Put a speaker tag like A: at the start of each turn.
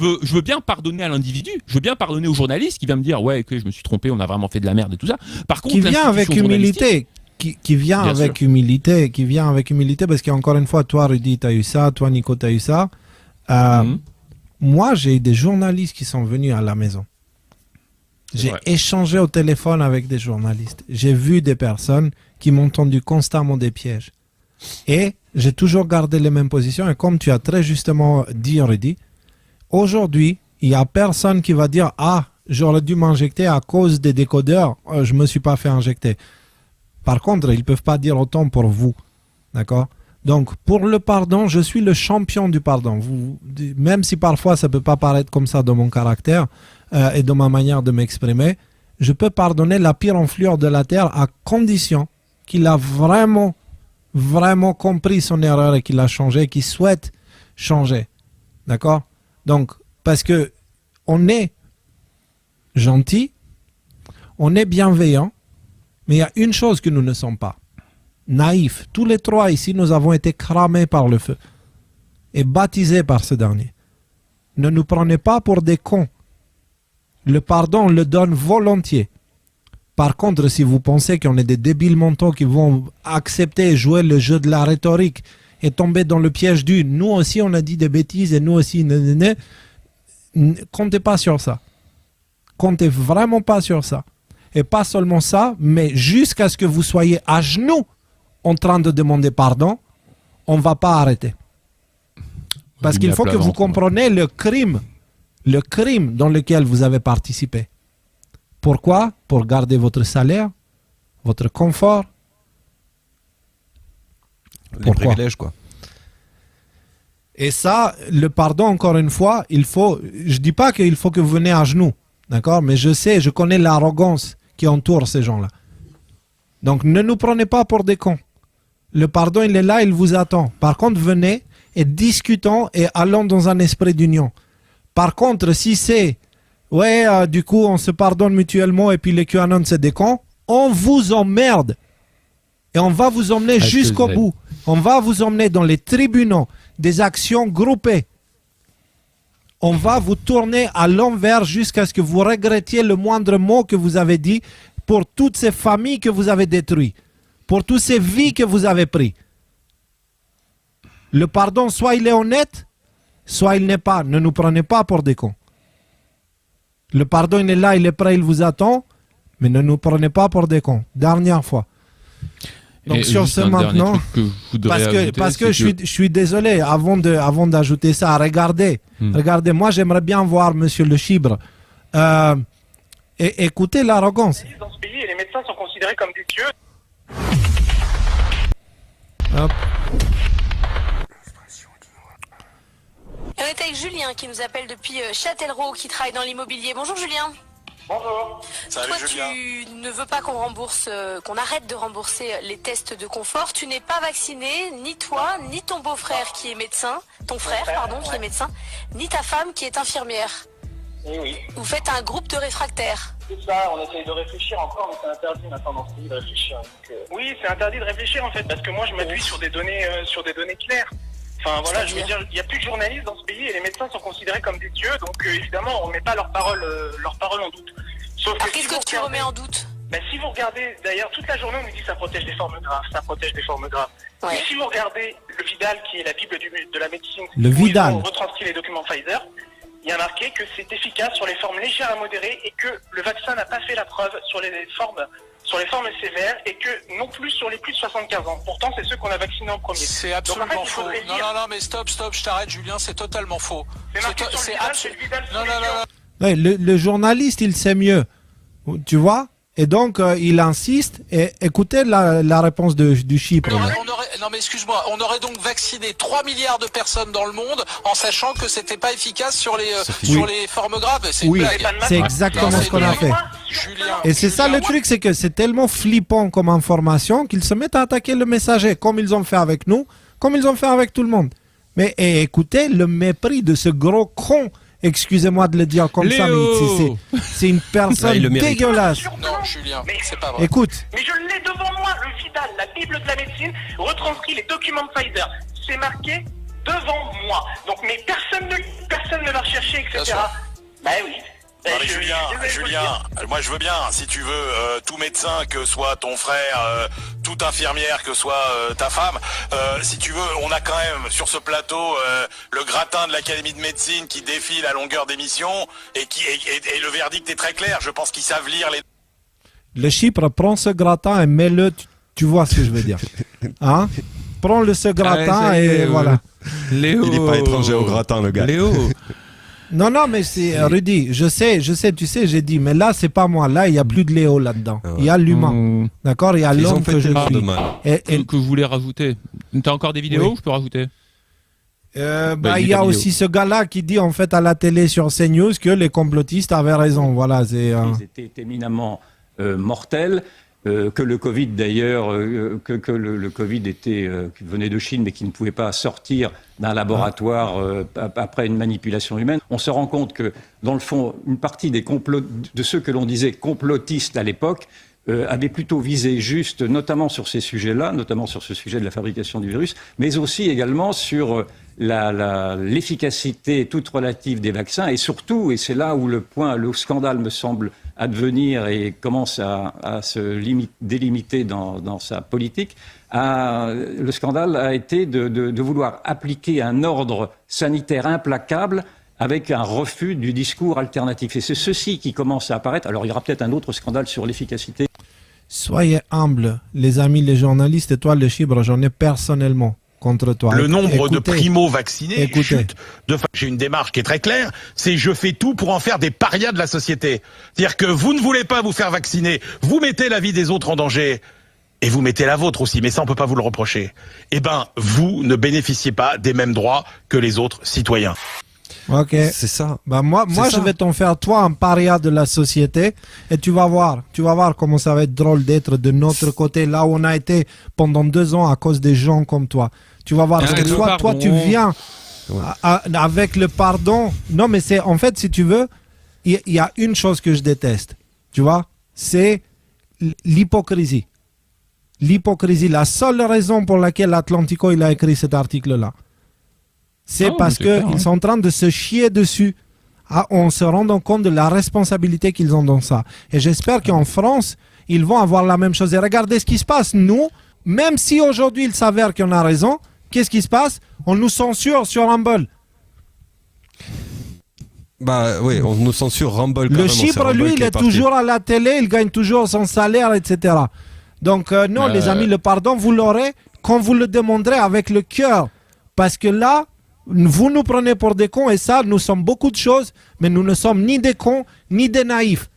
A: je veux bien pardonner à l'individu, je veux bien pardonner au journaliste qui vient me dire ouais, que je me suis trompé, on a vraiment fait de la merde et tout ça. Par contre,
B: qui vient avec humilité. Qui vient
A: Bien
B: avec
A: sûr.
B: humilité, qui vient avec humilité, parce qu'encore une fois, toi, Rudy, tu as eu ça, toi, Nico, tu as eu ça. Moi, j'ai eu des journalistes qui sont venus à la maison. J'ai échangé au téléphone avec des journalistes. J'ai vu des personnes qui m'ont tendu constamment des pièges. Et j'ai toujours gardé les mêmes positions. Et comme tu as très justement dit, Rudy, aujourd'hui, il n'y a personne qui va dire « Ah, j'aurais dû m'injecter à cause des décodeurs, je ne me suis pas fait injecter ». Par contre, ils ne peuvent pas dire autant pour vous. D'accord ? Donc, pour le pardon, je suis le champion du pardon. Même si parfois ça ne peut pas paraître comme ça dans mon caractère et dans ma manière de m'exprimer, je peux pardonner la pire enflure de la terre à condition qu'il a vraiment, vraiment compris son erreur et qu'il a changé, qu'il souhaite changer. D'accord ? Donc, parce que on est gentil, on est bienveillant, mais il y a une chose que nous ne sommes pas. Naïfs. Tous les trois ici, nous avons été cramés par le feu et baptisés par ce dernier. Ne nous prenez pas pour des cons. Le pardon, on le donne volontiers. Par contre, si vous pensez qu'on est des débiles mentaux qui vont accepter et jouer le jeu de la rhétorique et tomber dans le piège du « nous aussi on a dit des bêtises et nous aussi… » comptez pas sur ça. Comptez vraiment pas sur ça. Et pas seulement ça, mais jusqu'à ce que vous soyez à genoux en train de demander pardon, on ne va pas arrêter. Parce qu'il faut que vous compreniez le crime dans lequel vous avez participé. Pourquoi ? Pour garder votre salaire, votre confort.
C: Les privilèges, quoi.
B: Et ça, le pardon, encore une fois, je ne dis pas qu'il faut que vous venez à genoux, d'accord ? Mais je connais l'arrogance qui entoure ces gens-là. Donc, ne nous prenez pas pour des cons. Le pardon, il est là, il vous attend. Par contre, venez et discutons et allons dans un esprit d'union. Par contre, si c'est, du coup, on se pardonne mutuellement et puis les QAnon, c'est des cons, on vous emmerde. Et on va vous emmener jusqu'au bout. On va vous emmener dans les tribunaux des actions groupées. On va vous tourner à l'envers jusqu'à ce que vous regrettiez le moindre mot que vous avez dit pour toutes ces familles que vous avez détruites, pour toutes ces vies que vous avez prises. Le pardon, soit il est honnête, soit il n'est pas. Ne nous prenez pas pour des cons. Le pardon, il est là, il est prêt, il vous attend, mais ne nous prenez pas pour des cons. Dernière fois. Donc sur ce maintenant, parce que je suis désolé, avant d'ajouter ça, regardez, moi j'aimerais bien voir Monsieur Le Chibre, et écoutez l'arrogance.
D: Dans ce pays, les médecins sont considérés comme des dieux.
B: Hop.
E: On est avec Julien qui nous appelle depuis Châtellerault, qui travaille dans l'immobilier. Bonjour Julien.
D: Bonjour.
E: Salut, toi, Julien. Tu ne veux pas qu'on rembourse, qu'on arrête de rembourser les tests de confort. Tu n'es pas vacciné, ni toi, ni ton beau-frère qui est médecin, ton frère, pardon, qui est médecin, ni ta femme qui est infirmière.
D: Oui.
E: Vous faites un groupe de réfractaires.
D: C'est ça, on essaye de réfléchir encore, mais c'est interdit maintenant dans ce pays de réfléchir. Donc, oui, c'est interdit de réfléchir en fait, parce que moi je m'appuie sur des données claires. Enfin voilà, je veux dire, il n'y a plus de journalistes dans ce pays et les médecins sont considérés comme des dieux, donc évidemment on ne met pas leur parole en doute. Sauf
E: alors qu'est-ce que tu remets en doute ?
D: Si vous regardez, d'ailleurs toute la journée on nous dit que ça protège des formes graves, ça protège des formes graves. Ouais. Mais si vous regardez le Vidal qui est la bible de la médecine,
B: le Vidal,
D: où ils ont retranscrit les documents Pfizer, il y a marqué que c'est efficace sur les formes légères à modérées et que le vaccin n'a pas fait la preuve sur les formes sévères et que non plus sur les plus de 75 ans. Pourtant, c'est ceux qu'on a vaccinés en premier.
F: C'est absolument faux. Non, mais stop, je t'arrête, Julien, c'est totalement faux.
D: C'est le Vidal.
F: Non.
B: Ouais, le journaliste, il sait mieux. Tu vois ? Et donc, il insiste. Et écoutez la réponse du Chypre.
F: Non, mais excuse-moi, on aurait donc vacciné 3 milliards de personnes dans le monde en sachant que c'était pas efficace sur les formes graves. C'est une blague.
B: C'est exactement ce qu'on a fait.
F: Julien,
B: et c'est ça le truc, c'est que c'est tellement flippant comme information qu'ils se mettent à attaquer le messager, comme ils ont fait avec nous, comme ils ont fait avec tout le monde. Mais écoutez le mépris de ce gros con. Excusez-moi de le dire comme ça, mais c'est une personne dégueulasse.
F: Non, Julien, c'est pas vrai.
B: Écoute.
D: Mais je l'ai devant moi, le Vidal, la Bible de la médecine, retranscrit les documents de Pfizer. C'est marqué devant moi. Donc, mais personne ne va rechercher, etc. Bah oui.
G: Non mais Julien, moi je veux bien, si tu veux, tout médecin, que soit ton frère, toute infirmière, que soit ta femme, si tu veux, on a quand même sur ce plateau le gratin de l'Académie de médecine qui défile à longueur d'émission et le verdict est très clair. Je pense qu'ils savent lire les...
B: Le Chypre, prends ce gratin et mets-le, tu vois ce que je veux dire. Hein? Prends ce gratin et voilà.
C: Léo. Il n'est pas étranger au gratin, le gars.
A: Léo.
B: Non, mais c'est Rudy, je sais, tu sais, j'ai dit, mais là, c'est pas moi. Là, il n'y a plus de Léo là-dedans. Il y a l'humain. D'accord? Il y a l'homme que je suis.
A: Et que je voulais rajouter. Tu as encore des vidéos ou je peux rajouter?
B: Il y a aussi ce gars-là qui dit en fait à la télé sur CNews que les complotistes avaient raison. Voilà,
H: Ils étaient éminemment mortels. Que le Covid d'ailleurs, que le Covid qui venait de Chine mais qui ne pouvait pas sortir d'un laboratoire après une manipulation humaine. On se rend compte que, dans le fond, une partie de ceux que l'on disait complotistes à l'époque avaient plutôt visé juste, notamment sur ces sujets-là, notamment sur ce sujet de la fabrication du virus, mais aussi également sur l'efficacité toute relative des vaccins et surtout, et c'est là où le scandale me semble advenir et commence à se délimiter dans sa politique, le scandale a été de vouloir appliquer un ordre sanitaire implacable avec un refus du discours alternatif. Et c'est ceci qui commence à apparaître. Alors il y aura peut-être un autre scandale sur l'efficacité.
B: Soyez humbles, les amis, les journalistes, et toi, le Chypre, j'en ai personnellement contre toi.
I: Le nombre de primo-vaccinés chute. J'ai une démarche qui est très claire, c'est je fais tout pour en faire des parias de la société. C'est-à-dire que vous ne voulez pas vous faire vacciner, vous mettez la vie des autres en danger, et vous mettez la vôtre aussi, mais ça on peut pas vous le reprocher. Eh ben, vous ne bénéficiez pas des mêmes droits que les autres citoyens.
B: Ok.
C: C'est ça.
B: Moi je vais t'en faire toi un paria de la société et tu vas voir comment ça va être drôle d'être de notre côté là où on a été pendant 2 ans à cause des gens comme toi. Tu vas voir, parce que toi tu viens avec le pardon. Non mais c'est en fait si tu veux, il y a une chose que je déteste, tu vois, c'est l'hypocrisie. L'hypocrisie, la seule raison pour laquelle Atlantico il a écrit cet article là. C'est parce qu'ils sont en train de se chier dessus en se rendant compte de la responsabilité qu'ils ont dans ça. Et j'espère qu'en France, ils vont avoir la même chose. Et regardez ce qui se passe. Nous, même si aujourd'hui il s'avère qu'on a raison, qu'est-ce qui se passe? On nous censure sur Rumble.
C: Bah oui, on nous censure Rumble.
B: Le Chypre, lui, il est toujours à la télé, il gagne toujours son salaire, etc. Donc non, les amis, le pardon, vous l'aurez quand vous le demanderez avec le cœur. Parce que là, vous nous prenez pour des cons et ça, nous sommes beaucoup de choses, mais nous ne sommes ni des cons, ni des naïfs.